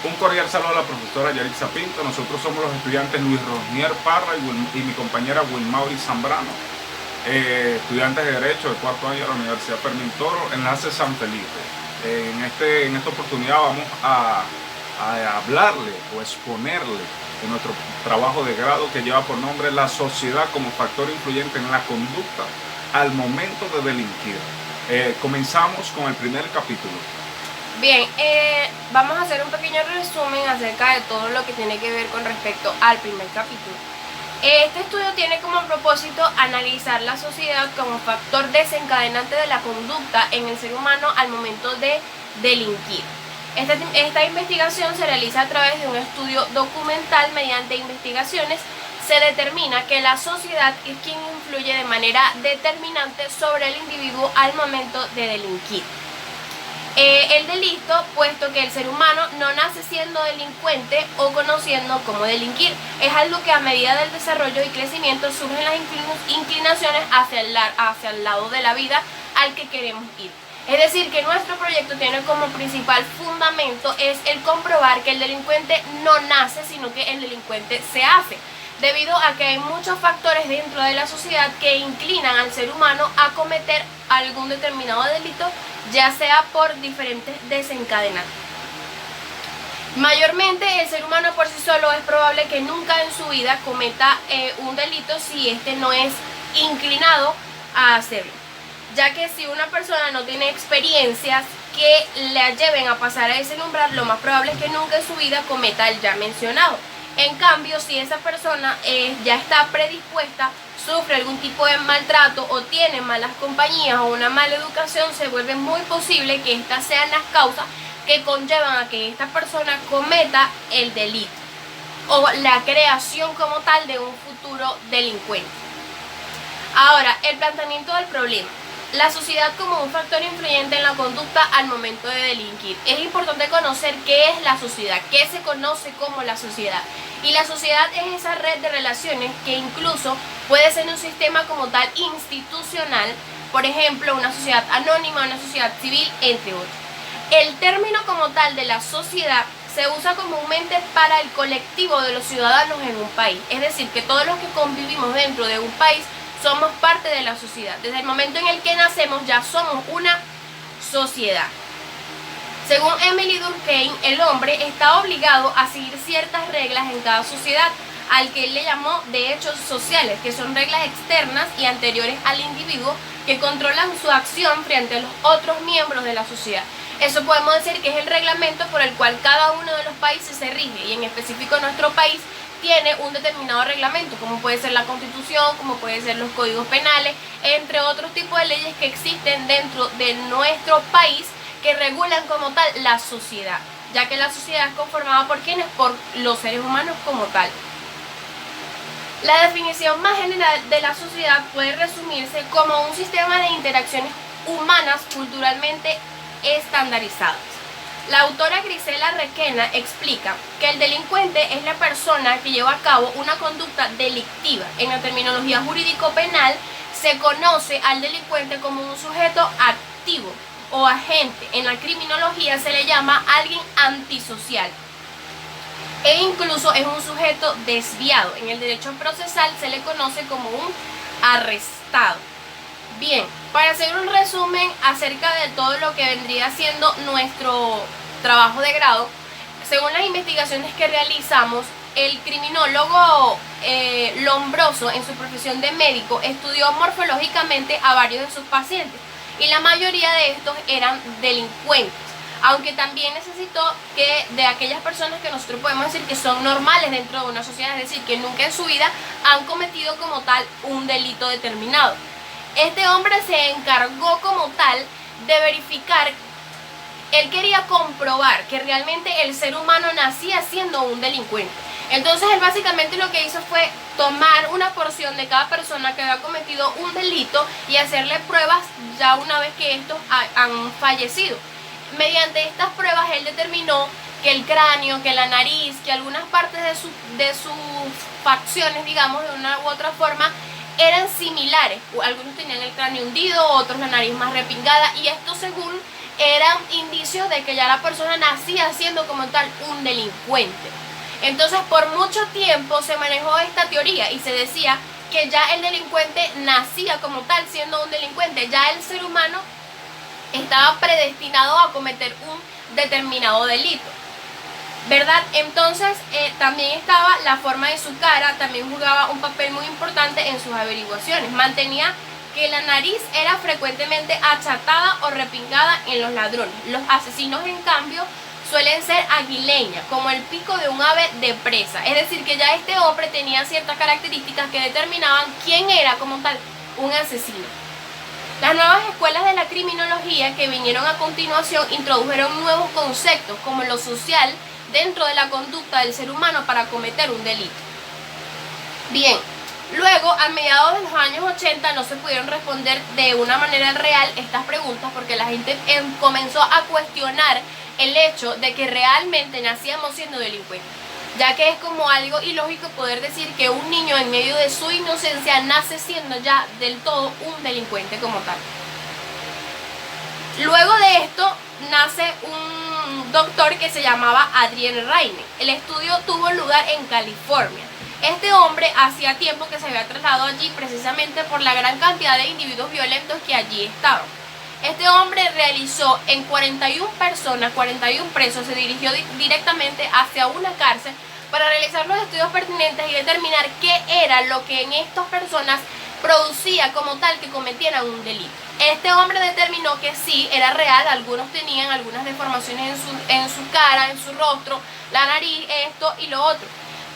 Un cordial saludo a la profesora Yaritza Pinto. Nosotros somos los estudiantes Luis Rosnier Parra y mi compañera Wilmauri Zambrano, estudiantes de Derecho de cuarto año de la Universidad Fermín Toro, enlace San Felipe. En esta oportunidad vamos a hablarle o exponerle de nuestro trabajo de grado que lleva por nombre La sociedad como factor influyente en la conducta al momento de delinquir. Comenzamos con el primer capítulo. Bien, vamos a hacer un pequeño resumen acerca de todo lo que tiene que ver con respecto al primer capítulo. Este estudio tiene como propósito analizar la sociedad como factor desencadenante de la conducta en el ser humano al momento de delinquir. Esta investigación se realiza a través de un estudio documental. Mediante investigaciones se determina que la sociedad es quien influye de manera determinante sobre el individuo al momento de delinquir. El delito, puesto que el ser humano no nace siendo delincuente o conociendo cómo delinquir, es algo que a medida del desarrollo y crecimiento surgen las inclinaciones hacia el lado de la vida al que queremos ir. Es decir, que nuestro proyecto tiene como principal fundamento es el comprobar que el delincuente no nace, sino que el delincuente se hace, debido a que hay muchos factores dentro de la sociedad que inclinan al ser humano a cometer algún determinado delito, ya sea por diferentes desencadenantes. Mayormente el ser humano por sí solo es probable que nunca en su vida cometa un delito si éste no es inclinado a hacerlo, ya que si una persona no tiene experiencias que le lleven a pasar a ese umbral, lo más probable es que nunca en su vida cometa el ya mencionado. En cambio, si esa persona ya está predispuesta, sufre algún tipo de maltrato o tiene malas compañías o una mala educación, se vuelve muy posible que estas sean las causas que conllevan a que esta persona cometa el delito o la creación como tal de un futuro delincuente. Ahora, el planteamiento del problema. La sociedad como un factor influyente en la conducta al momento de delinquir. Es importante conocer qué es la sociedad, qué se conoce como la sociedad. Y la sociedad es esa red de relaciones que incluso puede ser un sistema como tal institucional, por ejemplo, una sociedad anónima, una sociedad civil, entre otros. El término como tal de la sociedad se usa comúnmente para el colectivo de los ciudadanos en un país. Es decir, que todos los que convivimos dentro de un país somos parte de la sociedad. Desde el momento en el que nacemos ya somos una sociedad. Según Emily Durkheim, el hombre está obligado a seguir ciertas reglas en cada sociedad, al que él le llamó derechos sociales, que son reglas externas y anteriores al individuo que controlan su acción frente a los otros miembros de la sociedad. Eso podemos decir que es el reglamento por el cual cada uno de los países se rige, y en específico nuestro país tiene un determinado reglamento, como puede ser la Constitución, como puede ser los códigos penales, entre otros tipos de leyes que existen dentro de nuestro país que regulan como tal la sociedad, ya que la sociedad es conformada por quienes, por los seres humanos como tal. La definición más general de la sociedad puede resumirse como un sistema de interacciones humanas culturalmente estandarizadas. La autora Grisela Requena explica que el delincuente es la persona que lleva a cabo una conducta delictiva. En la terminología jurídico-penal se conoce al delincuente como un sujeto activo o agente. En la criminología se le llama alguien antisocial e incluso es un sujeto desviado. En el derecho procesal se le conoce como un arrestado. Bien, para hacer un resumen acerca de todo lo que vendría siendo nuestro trabajo de grado, según las investigaciones que realizamos, el criminólogo Lombroso, en su profesión de médico, estudió morfológicamente a varios de sus pacientes y la mayoría de estos eran delincuentes, aunque también necesitó que de aquellas personas que nosotros podemos decir que son normales dentro de una sociedad, es decir, que nunca en su vida han cometido como tal un delito determinado. Este hombre se encargó como tal de verificar, él quería comprobar que realmente el ser humano nacía siendo un delincuente. Entonces él básicamente lo que hizo fue tomar una porción de cada persona que había cometido un delito y hacerle pruebas ya una vez que estos han fallecido. Mediante estas pruebas él determinó que el cráneo, que la nariz, que algunas partes de sus facciones, digamos, de una u otra forma, eran similares. Algunos tenían el cráneo hundido, otros la nariz más repingada, y esto según eran indicios de que ya la persona nacía siendo como tal un delincuente. Entonces por mucho tiempo se manejó esta teoría y se decía que ya el delincuente nacía como tal siendo un delincuente, ya el ser humano estaba predestinado a cometer un determinado delito, ¿verdad? Entonces también estaba la forma de su cara, también jugaba un papel muy importante en sus averiguaciones. Mantenía que la nariz era frecuentemente achatada o repingada en los ladrones. Los asesinos, en cambio, suelen ser aguileñas, como el pico de un ave de presa. Es decir, que ya este hombre tenía ciertas características que determinaban quién era como tal un asesino. Las nuevas escuelas de la criminología que vinieron a continuación introdujeron nuevos conceptos como lo social dentro de la conducta del ser humano para cometer un delito. Bien, luego a mediados de los años 80 no se pudieron responder de una manera real estas preguntas porque la gente comenzó a cuestionar el hecho de que realmente nacíamos siendo delincuentes, ya que es como algo ilógico poder decir que un niño en medio de su inocencia nace siendo ya del todo un delincuente como tal. Luego de esto nace un doctor que se llamaba Adrian Rainer. El estudio tuvo lugar en California. Este hombre hacía tiempo que se había trasladado allí precisamente por la gran cantidad de individuos violentos que allí estaban. Este hombre realizó en 41 personas, 41 presos, se dirigió directamente hacia una cárcel para realizar los estudios pertinentes y determinar qué era lo que en estas personas producía como tal que cometieran un delito. Este hombre determinó que sí, era real, algunos tenían algunas deformaciones en su cara, en su rostro, la nariz, esto y lo otro.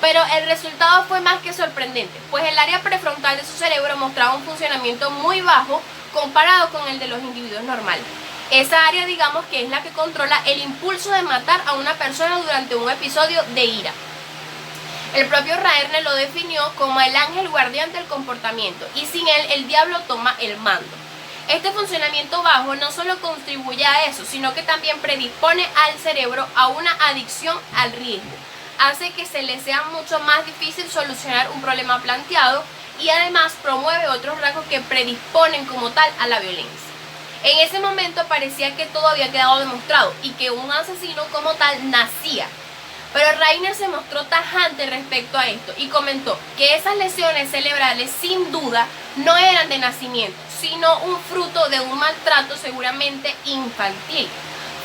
Pero el resultado fue más que sorprendente, pues el área prefrontal de su cerebro mostraba un funcionamiento muy bajo comparado con el de los individuos normales. Esa área, digamos, que es la que controla el impulso de matar a una persona durante un episodio de ira. El propio Rainer lo definió como el ángel guardián del comportamiento y sin él el diablo toma el mando. Este funcionamiento bajo no solo contribuye a eso, sino que también predispone al cerebro a una adicción al riesgo. Hace que se le sea mucho más difícil solucionar un problema planteado y además promueve otros rasgos que predisponen como tal a la violencia. En ese momento parecía que todo había quedado demostrado y que un asesino como tal nacía. Pero Rainer se mostró tajante respecto a esto y comentó que esas lesiones cerebrales sin duda no eran de nacimiento, sino un fruto de un maltrato seguramente infantil.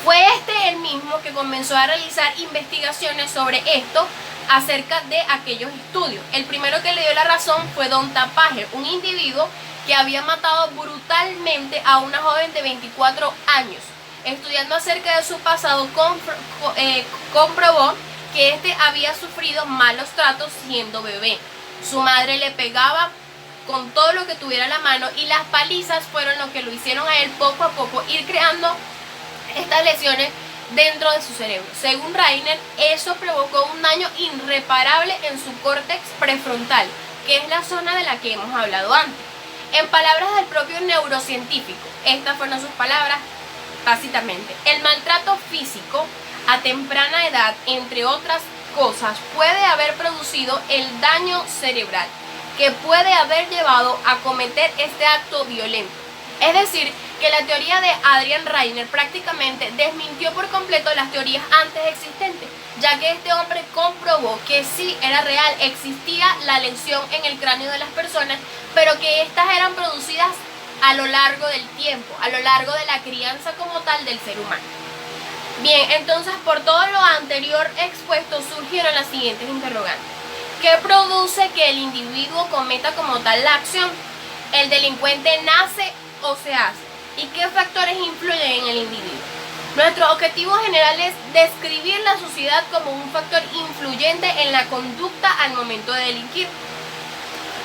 Fue este el mismo que comenzó a realizar investigaciones sobre esto acerca de aquellos estudios. El primero que le dio la razón fue Don Tapager, un individuo que había matado brutalmente a una joven de 24 años. Estudiando acerca de su pasado, comprobó que este había sufrido malos tratos siendo bebé. Su madre le pegaba con todo lo que tuviera a la mano y las palizas fueron lo que lo hicieron a él poco a poco ir creando estas lesiones dentro de su cerebro. Según Rainer, eso provocó un daño irreparable en su córtex prefrontal, que es la zona de la que hemos hablado antes. En palabras del propio neurocientífico, estas fueron sus palabras básicamente: el maltrato físico a temprana edad, entre otras cosas, puede haber producido el daño cerebral que puede haber llevado a cometer este acto violento. Es decir, que la teoría de Adrian Rainer prácticamente desmintió por completo las teorías antes existentes, ya que este hombre comprobó que sí era real, existía la lesión en el cráneo de las personas, pero que estas eran producidas a lo largo del tiempo, a lo largo de la crianza como tal del ser humano. Bien, entonces por todo lo anterior expuesto surgieron las siguientes interrogantes. ¿Qué produce que el individuo cometa como tal la acción? ¿El delincuente nace o se hace? ¿Y qué factores influyen en el individuo? Nuestro objetivo general es describir la sociedad como un factor influyente en la conducta al momento de delinquir.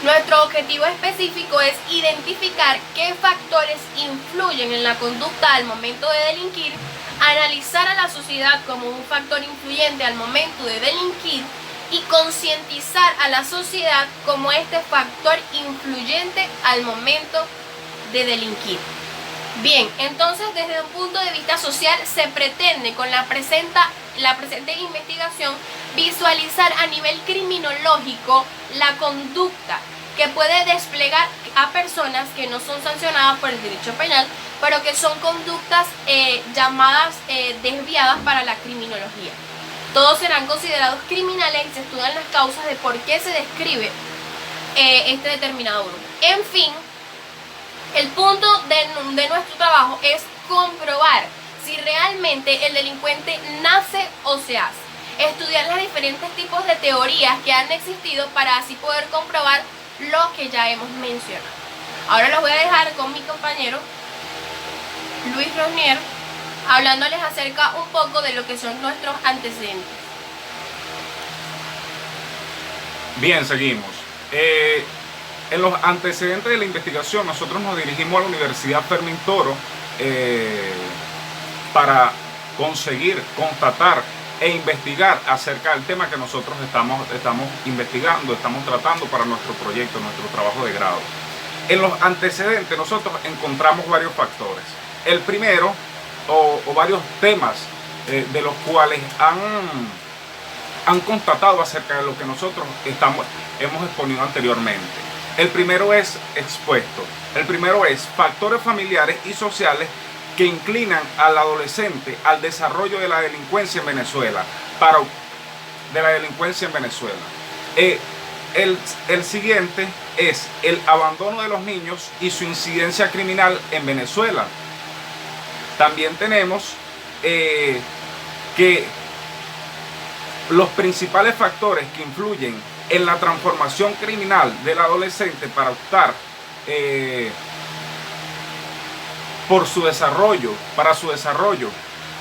Nuestro objetivo específico es identificar qué factores influyen en la conducta al momento de delinquir, analizar a la sociedad como un factor influyente al momento de delinquir y concientizar a la sociedad como este factor influyente al momento de delinquir. Bien, entonces desde un punto de vista social se pretende con la presente investigación visualizar a nivel criminológico la conducta que puede desplegar a personas que no son sancionadas por el derecho penal pero que son conductas llamadas desviadas para la criminología. Todos serán considerados criminales y se estudian las causas de por qué se describe este determinado grupo. En fin, el punto de nuestro trabajo es comprobar si realmente el delincuente nace o se hace. Estudiar los diferentes tipos de teorías que han existido para así poder comprobar lo que ya hemos mencionado. Ahora los voy a dejar con mi compañero Luis Rosnier, hablándoles acerca un poco de lo que son nuestros antecedentes. Bien, seguimos. En los antecedentes de la investigación, nosotros nos dirigimos a la Universidad Fermín Toro para conseguir constatar e investigar acerca del tema que nosotros estamos investigando, estamos tratando para nuestro proyecto, nuestro trabajo de grado. En los antecedentes nosotros encontramos varios factores. El primero, o varios temas de los cuales han constatado acerca de lo que nosotros hemos exponido anteriormente. El primero es expuesto. El primero es factores familiares y sociales que inclinan al adolescente al desarrollo de la delincuencia en Venezuela. El siguiente es el abandono de los niños y su incidencia criminal en Venezuela. También tenemos que los principales factores que influyen en la transformación criminal del adolescente para optar para su desarrollo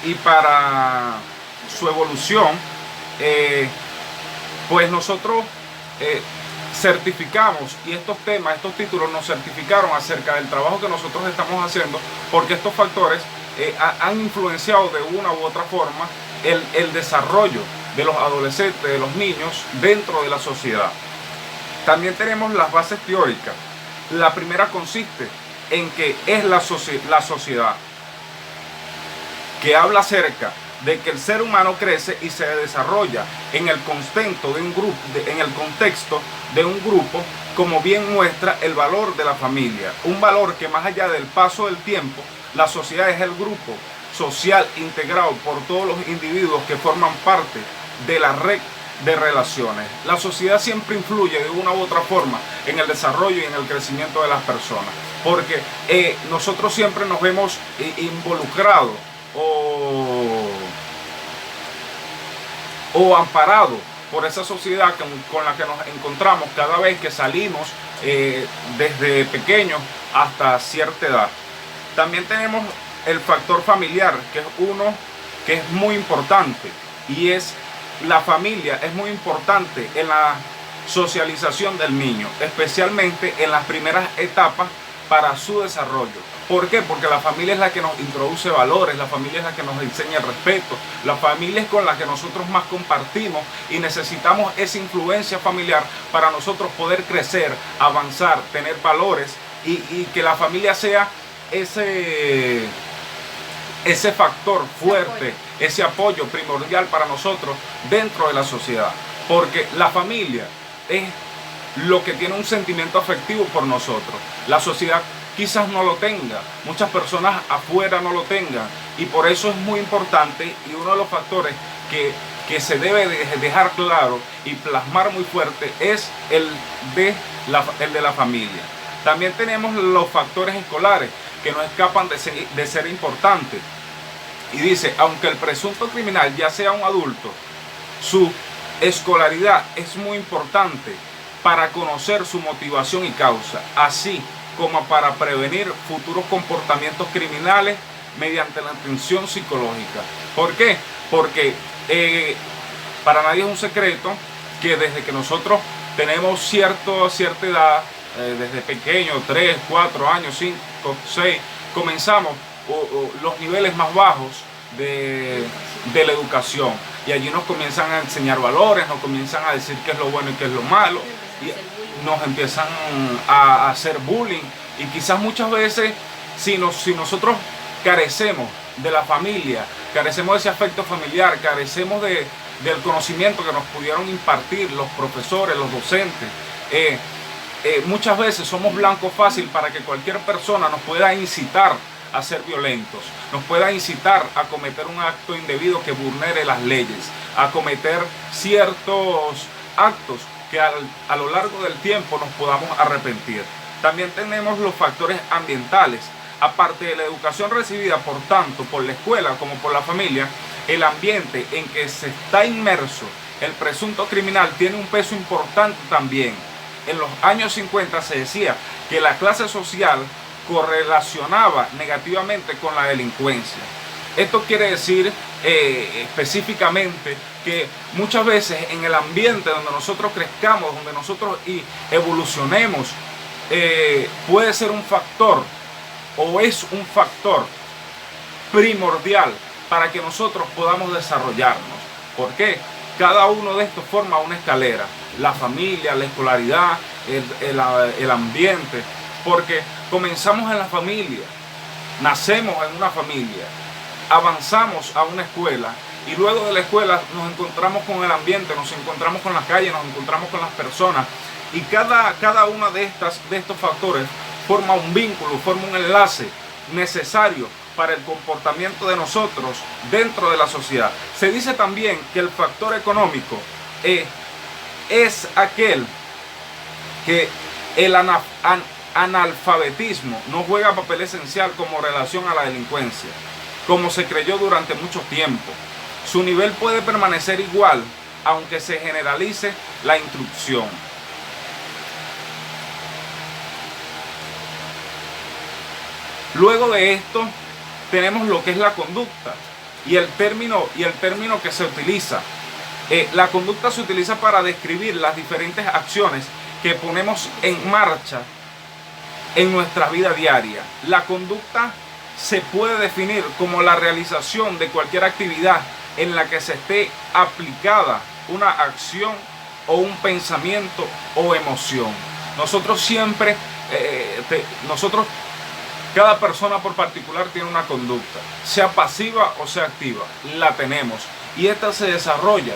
y para su evolución, pues nosotros certificamos, y estos títulos nos certificaron acerca del trabajo que nosotros estamos haciendo, porque estos factores han influenciado de una u otra forma el desarrollo de los adolescentes, de los niños dentro de la sociedad. También tenemos las bases teóricas. La primera consiste en que es la sociedad, que habla acerca de que el ser humano crece y se desarrolla en el contexto de un grupo, como bien muestra el valor de la familia. Un valor que, más allá del paso del tiempo, la sociedad es el grupo social integrado por todos los individuos que forman parte de la red de relaciones. La sociedad siempre influye de una u otra forma en el desarrollo y en el crecimiento de las personas, porque nosotros siempre nos vemos involucrados o amparados por esa sociedad con la que nos encontramos cada vez que salimos desde pequeños hasta cierta edad. También tenemos el factor familiar, que es uno que es muy importante, y es la familia es muy importante en la socialización del niño, especialmente en las primeras etapas para su desarrollo. ¿Por qué? Porque la familia es la que nos introduce valores, la familia es la que nos enseña el respeto, la familia es con la que nosotros más compartimos, y necesitamos esa influencia familiar para nosotros poder crecer, avanzar, tener valores, y que la familia sea ese factor fuerte, ese apoyo primordial para nosotros dentro de la sociedad, porque la familia es lo que tiene un sentimiento afectivo por nosotros. La sociedad quizás no lo tenga, muchas personas afuera no lo tengan, y por eso es muy importante, y uno de los factores que se debe dejar claro y plasmar muy fuerte es el de la familia. También tenemos los factores escolares, que no escapan de ser importantes. Y dice, aunque el presunto criminal ya sea un adulto, su escolaridad es muy importante para conocer su motivación y causa, así como para prevenir futuros comportamientos criminales mediante la atención psicológica. ¿Por qué? Porque para nadie es un secreto que desde que nosotros tenemos cierta edad, desde pequeños, 3, 4 años, 5, 6, comenzamos los niveles más bajos de la educación, y allí nos comienzan a enseñar valores, nos comienzan a decir qué es lo bueno y qué es lo malo, y nos empiezan a hacer bullying, y quizás muchas veces si nosotros carecemos de la familia, carecemos de ese afecto familiar, carecemos del conocimiento que nos pudieron impartir los profesores, los docentes, muchas veces somos blanco fácil para que cualquier persona nos pueda incitar a ser violentos, nos pueda incitar a cometer un acto indebido que vulnere las leyes, a cometer ciertos actos que a lo largo del tiempo nos podamos arrepentir. También tenemos los factores ambientales. Aparte de la educación recibida, por tanto, por la escuela como por la familia, el ambiente en que se está inmerso el presunto criminal tiene un peso importante también. En los años 50 se decía que la clase social correlacionaba negativamente con la delincuencia. Esto quiere decir específicamente que muchas veces en el ambiente donde nosotros crezcamos, donde nosotros evolucionemos, puede ser un factor o es un factor primordial para que nosotros podamos desarrollarnos. ¿Por qué? Cada uno de estos forma una escalera: la familia, la escolaridad, el ambiente, porque comenzamos en la familia, nacemos en una familia, avanzamos a una escuela y luego de la escuela nos encontramos con el ambiente, nos encontramos con las calles, nos encontramos con las personas, y cada uno de estos factores forma un vínculo, forma un enlace necesario para el comportamiento de nosotros dentro de la sociedad. Se dice también que el factor económico es aquel que el analfabetismo no juega papel esencial como relación a la delincuencia, como se creyó durante mucho tiempo. Su nivel puede permanecer igual, aunque se generalice la instrucción. Luego de esto tenemos lo que es la conducta y el término que se utiliza. La conducta se utiliza para describir las diferentes acciones que ponemos en marcha en nuestra vida diaria. La conducta se puede definir como la realización de cualquier actividad en la que se esté aplicada una acción o un pensamiento o emoción. Nosotros siempre, cada persona por particular tiene una conducta, sea pasiva o sea activa, la tenemos, y esta se desarrolla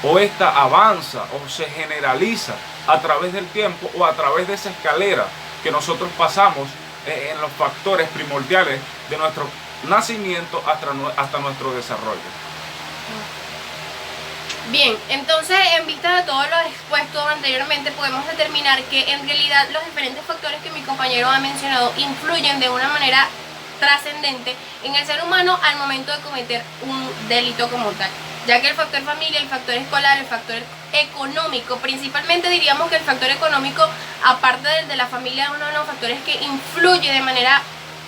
o esta avanza o se generaliza a través del tiempo o a través de esa escalera que nosotros pasamos en los factores primordiales de nuestro nacimiento hasta nuestro desarrollo. Bien, entonces en vista de todo lo expuesto anteriormente podemos determinar que en realidad los diferentes factores que mi compañero ha mencionado influyen de una manera trascendente en el ser humano al momento de cometer un delito como tal, ya que el factor familia, el factor escolar, el factor económico, principalmente diríamos que el factor económico, aparte del de la familia, es uno de los factores que influye de manera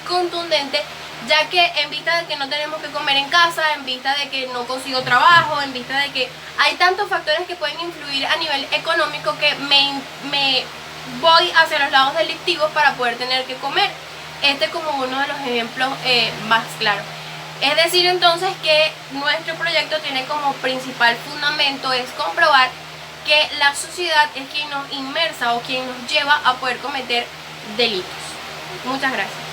contundente, ya que en vista de que no tenemos que comer en casa, en vista de que no consigo trabajo, en vista de que hay tantos factores que pueden influir a nivel económico que me voy hacia los lados delictivos para poder tener que comer. Este es como uno de los ejemplos más claros. Es decir, entonces, que nuestro proyecto tiene como principal fundamento es comprobar que la sociedad es quien nos inmersa o quien nos lleva a poder cometer delitos. Muchas gracias.